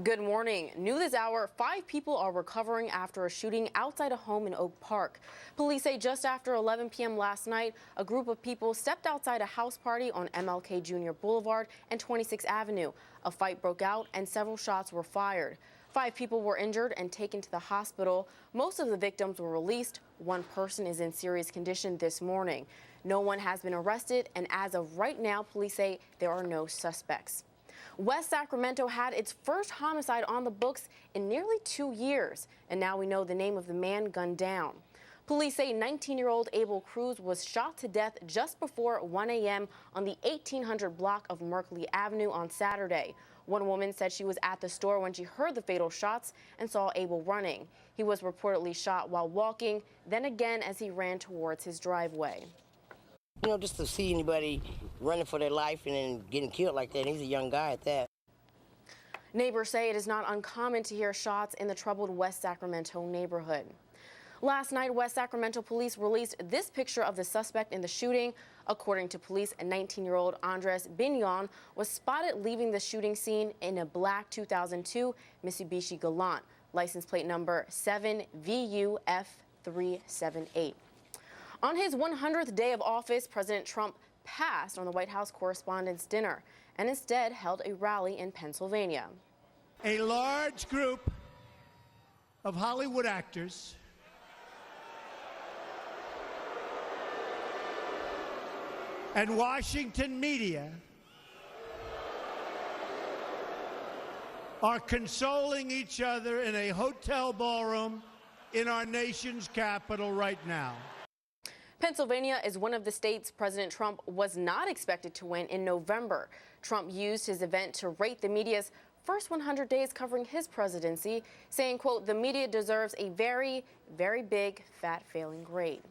Good morning. New this hour, 5 people are recovering after a shooting outside a home in Oak Park. Police say just after 11 p.m. last night, a group of people stepped outside a house party on MLK Jr. Boulevard and 26th Avenue. A fight broke out and several shots were fired. 5 people were injured and taken to the hospital. Most of the victims were released. One person is in serious condition this morning. No one has been arrested, and as of right now, police say there are no suspects. West Sacramento had its first homicide on the books in nearly 2 years, and now we know the name of the man gunned down. Police say 19-year-old Abel Cruz was shot to death just before 1 a.m. on the 1800 block of Merkley Avenue on Saturday. One woman said she was at the store when she heard the fatal shots and saw Abel running. He was reportedly shot while walking, then again as he ran towards his driveway. You know, just to see anybody running for their life and then getting killed like that, and he's a young guy at that. Neighbors say it is not uncommon to hear shots in the troubled West Sacramento neighborhood. Last night, West Sacramento police released this picture of the suspect in the shooting. According to police, a 19-year-old Andres Bignon was spotted leaving the shooting scene in a black 2002 Mitsubishi Galant, license plate number 7VUF378. On his 100th day of office, President Trump passed on the White House Correspondents' Dinner and instead held a rally in Pennsylvania. A large group of Hollywood actors and Washington media are consoling each other in a hotel ballroom in our nation's capital right now. Pennsylvania is one of the states President Trump was not expected to win in November. Trump used his event to rate the media's first 100 days covering his presidency, saying, quote, "The media deserves a very, very big, fat failing grade."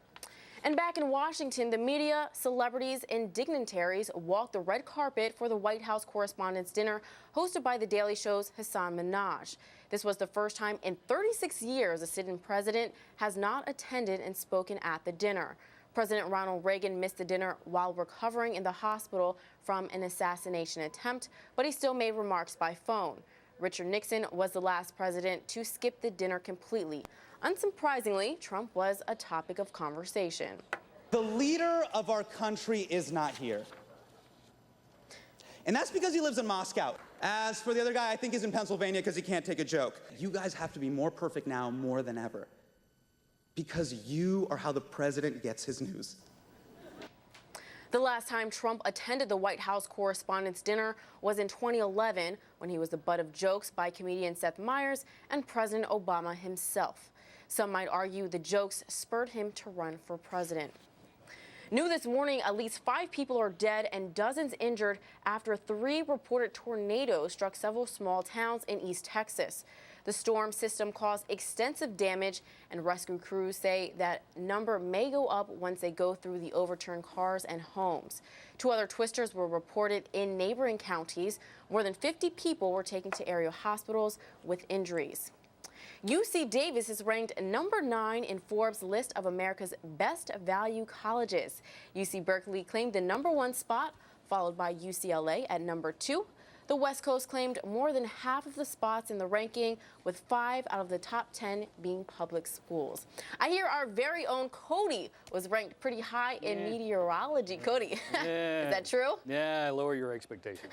And back in Washington, the media, celebrities, and dignitaries walked the red carpet for the White House Correspondents' Dinner hosted by The Daily Show's Hassan Minhaj. This was the first time in 36 years a sitting president has not attended and spoken at the dinner. President Ronald Reagan missed the dinner while recovering in the hospital from an assassination attempt, but he still made remarks by phone. Richard Nixon was the last president to skip the dinner completely. Unsurprisingly, Trump was a topic of conversation. The leader of our country is not here. And that's because he lives in Moscow. As for the other guy, I think he's in Pennsylvania because he can't take a joke. You guys have to be more perfect now more than ever. Because you are how the president gets his news. The last time Trump attended the White House Correspondents' Dinner was in 2011, when he was the butt of jokes by comedian Seth Meyers and President Obama himself. Some might argue the jokes spurred him to run for president. New this morning, at least 5 people are dead and dozens injured after 3 reported tornadoes struck several small towns in East Texas. The storm system caused extensive damage, and rescue crews say that number may go up once they go through the overturned cars and homes. 2 other twisters were reported in neighboring counties. More than 50 people were taken to area hospitals with injuries. UC Davis is ranked number 9 in Forbes' list of America's best value colleges. UC Berkeley claimed the number 1 spot, followed by UCLA at number 2. The West Coast claimed more than half of the spots in the ranking, with 5 out of the top 10 being public schools. I hear our very own Cody was ranked pretty high in meteorology. Cody, Yeah. is that true? Yeah, lower your expectations.